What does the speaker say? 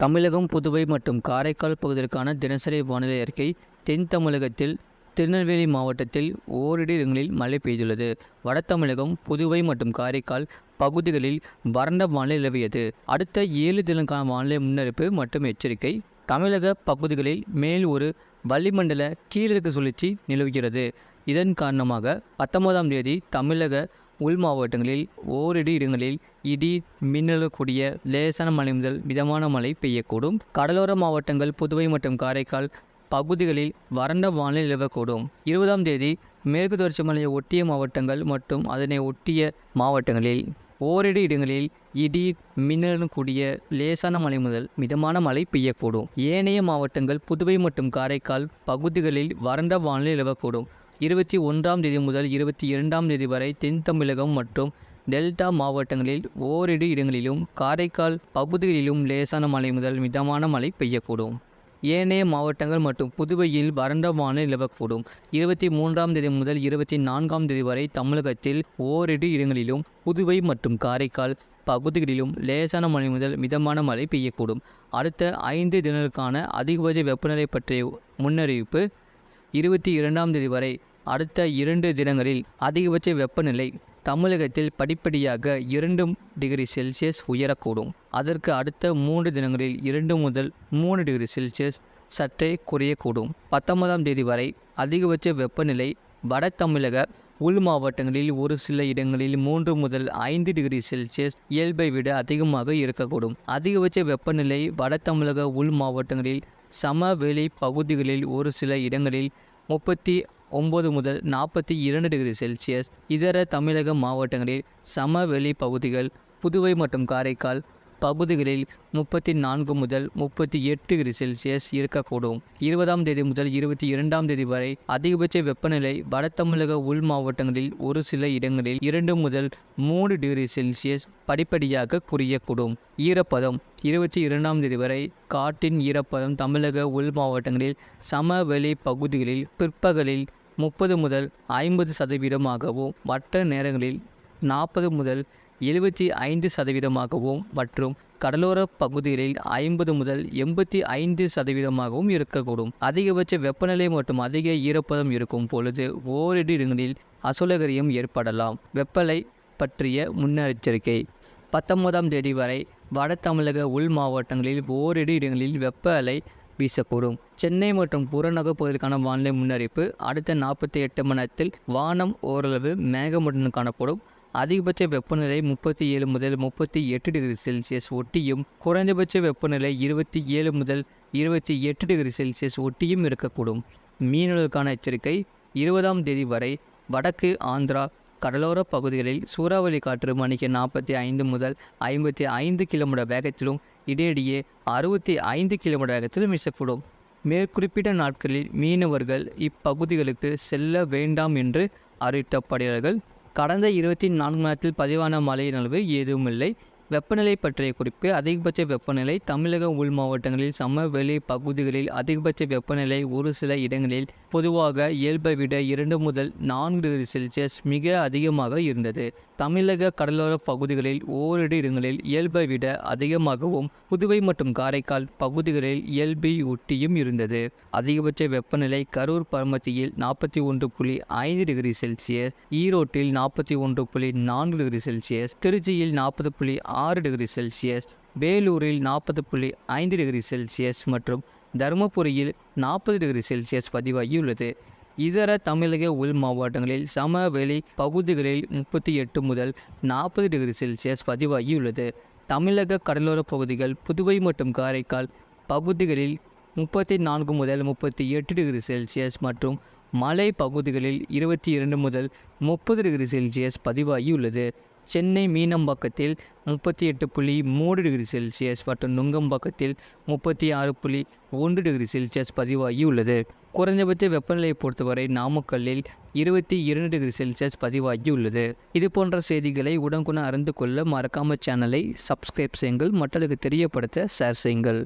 தமிழகம், புதுவை மற்றும் காரைக்கால் பகுதிகளுக்கான தினசரி வானிலை அறிக்கை. தென் தமிழகத்தில் திருநெல்வேலி மாவட்டத்தில் ஓரிரு இடங்களில் மழை பெய்துள்ளது. வட தமிழகம், புதுவை மற்றும் காரைக்கால் பகுதிகளில் வறண்ட வானிலை நிலவியது. அடுத்த 7 தினங்களுக்கான வானிலை முன்னறிவிப்பு மற்றும் எச்சரிக்கை. தமிழக பகுதிகளில் மேல் ஒரு வளிமண்டல கீழடுக்கு சுழற்சி நிலவுகிறது. இதன் காரணமாக 19ஆம் தேதி தமிழக உள் மாவட்டங்களில் ஓரிரு இடங்களில் இடி மின்னலுடன் கூடிய லேசான மழை முதல் மிதமான மழை பெய்யக்கூடும். கடலோர மாவட்டங்கள், புதுவை மற்றும் காரைக்கால் பகுதிகளில் வறண்ட வானிலை நிலவக்கூடும். 20ஆம் தேதி மேற்கு தொடர்ச்சி மலையை ஒட்டிய மாவட்டங்கள் மற்றும் அதனை ஒட்டிய மாவட்டங்களில் ஓரிரு இடங்களில் இடி மின்னலுடன் கூடிய லேசான மழை முதல் மிதமான மழை பெய்யக்கூடும். ஏனைய மாவட்டங்கள், புதுவை மற்றும் காரைக்கால் பகுதிகளில் வறண்ட வானிலை நிலவக்கூடும். 21ஆம் தேதி முதல் 22ஆம் தேதி வரை தென் தமிழகம் மற்றும் டெல்டா மாவட்டங்களில் ஓரிரு இடங்களிலும் காரைக்கால் பகுதிகளிலும் லேசான மழை முதல் மிதமான மழை பெய்யக்கூடும். ஏனைய மாவட்டங்கள் மற்றும் புதுவையில் வறண்ட வானிலை நிலவக்கூடும். 23ஆம் தேதி முதல் 24ஆம் தேதி வரை தமிழகத்தில் ஓரிரு இடங்களிலும் புதுவை மற்றும் காரைக்கால் பகுதிகளிலும் லேசான மழை முதல் மிதமான மழை பெய்யக்கூடும். அடுத்த 5 தினங்களுக்கான அதிகபட்ச வெப்பநிலை பற்றிய முன்னறிவிப்பு. 22ஆம் தேதி வரை அடுத்த 2 தினங்களில் அதிகபட்ச வெப்பநிலை தமிழகத்தில் படிப்படியாக 2 டிகிரி செல்சியஸ் உயரக்கூடும். அதற்கு அடுத்த 3 தினங்களில் 2 முதல் 3 டிகிரி செல்சியஸ் சற்றே குறையக்கூடும். 19ஆம் தேதி வரை அதிகபட்ச வெப்பநிலை வட தமிழக உள் மாவட்டங்களில் ஒரு சில இடங்களில் 3 முதல் 5 டிகிரி செல்சியஸ் இயல்பை விட அதிகமாக இருக்கக்கூடும். அதிகபட்ச வெப்பநிலை வட தமிழக உள் மாவட்டங்களில் சமவெளி பகுதிகளில் ஒரு சில இடங்களில் 39 முதல் 42 டிகிரி செல்சியஸ். இதர தமிழக மாவட்டங்களில் சமவெளி பகுதிகள், புதுவை மற்றும் காரைக்கால் பகுதிகளில் 34 முதல் 38 டிகிரி செல்சியஸ் இருக்கக்கூடும். 20ஆம் தேதி முதல் 22ஆம் தேதி வரை அதிகபட்ச வெப்பநிலை வட தமிழக உள் மாவட்டங்களில் ஒரு சில இடங்களில் 2 முதல் 3 டிகிரி செல்சியஸ் படிப்படியாக குறையக்கூடும். ஈரப்பதம். 22ஆம் தேதி வரை காற்றின் ஈரப்பதம் தமிழக உள் மாவட்டங்களில் சமவெளி பகுதிகளில் பிற்பகலில் 30 முதல் 50% மற்ற நேரங்களில் 40 முதல் 75% மற்றும் கடலோர பகுதிகளில் 50 முதல் 85% இருக்கக்கூடும். அதிகபட்ச வெப்பநிலை மற்றும் அதிக ஈரப்பதம் இருக்கும் பொழுது ஓரிரு இடங்களில் அசௌகரியம் ஏற்படலாம். வெப்பநிலை பற்றிய முன்னெச்சரிக்கை. 19ஆம் தேதி வரை வட தமிழக உள் மாவட்டங்களில் ஓரிரு இடங்களில் வெப்ப அலை வீசக்கூடும். சென்னை மற்றும் புறநகர் பகுதிகளுக்கான வானிலை முன்னறிவிப்பு. அடுத்த 48 மணி நேரத்தில் வானம் ஓரளவு மேகமூட்டத்துடன் காணப்படும். அதிகபட்ச வெப்பநிலை 37 முதல் 38 டிகிரி செல்சியஸ் ஒட்டியும், குறைந்தபட்ச வெப்பநிலை 27 முதல் 28 டிகிரி செல்சியஸ் ஒட்டியும் இருக்கக்கூடும். மீனவர்களுக்கான எச்சரிக்கை. 20ஆம் தேதி வரை வடக்கு ஆந்திரா கடலோர பகுதிகளில் சூறாவளி காற்று மணிக்கு 45 முதல் 55 கிலோமீட்டர் வேகத்திலும் இடையிடையே 65 கிலோமீட்டர் வேகத்திலும் வீசக்கூடும். மேற்குறிப்பிட்ட நாட்களில் மீனவர்கள் இப்பகுதிகளுக்கு செல்ல வேண்டாம் என்று அறிவிக்கப்படுகிறார்கள். கடந்த 24 மணி நேரத்தில் பதிவான மழை அளவு எதுவுமில்லை. வெப்பநிலை பற்றிய குறிப்பு. அதிகபட்ச வெப்பநிலை தமிழக உள் மாவட்டங்களில் சமவெளி பகுதிகளில் அதிகபட்ச வெப்பநிலை ஒரு சில இடங்களில் பொதுவாக இயல்பை விட 2 முதல் 4 டிகிரி செல்சியஸ் மிக அதிகமாக இருந்தது. தமிழக கடலோர பகுதிகளில் ஓரிரு இடங்களில் இயல்பை விட அதிகமாகவும், புதுவை மற்றும் காரைக்கால் பகுதிகளில் இயல்பை ஒட்டியும் இருந்தது. அதிகபட்ச வெப்பநிலை கரூர் பரமத்தியில் 41.5 டிகிரி செல்சியஸ், ஈரோட்டில் 41.4 டிகிரி செல்சியஸ், திருச்சியில் 40.6 டிகிரி செல்சியஸ், வேலூரில் 40.5 டிகிரி செல்சியஸ் மற்றும் தருமபுரியில் 40 டிகிரி செல்சியஸ் பதிவாகியுள்ளது. இதர தமிழக உள் மாவட்டங்களில் சமவெளி பகுதிகளில் 38 முதல் 40 டிகிரி செல்சியஸ் பதிவாகியுள்ளது. தமிழக கடலோர பகுதிகள், புதுவை மற்றும் காரைக்கால் பகுதிகளில் 34 முதல் 38 டிகிரி செல்சியஸ் மற்றும் மலை பகுதிகளில் 22 முதல் 30 டிகிரி செல்சியஸ் பதிவாகியுள்ளது. சென்னை மீனம்பாக்கத்தில் 38.3 டிகிரி செல்சியஸ் மற்றும் நுங்கம்பாக்கத்தில் 36.1 டிகிரி செல்சியஸ் பதிவாகியுள்ளது. குறைந்தபட்ச வெப்பநிலையை பொறுத்தவரை நாமக்கல்லில் 22 டிகிரி செல்சியஸ் பதிவாகியுள்ளது. இது போன்ற செய்திகளை உடனுக்குடன் அறிந்து கொள்ள மறக்காம சேனலை சப்ஸ்கிரைப் செய்யுங்கள். மற்றவர்களுக்கு தெரியப்படுத்த ஷேர் செய்யுங்கள்.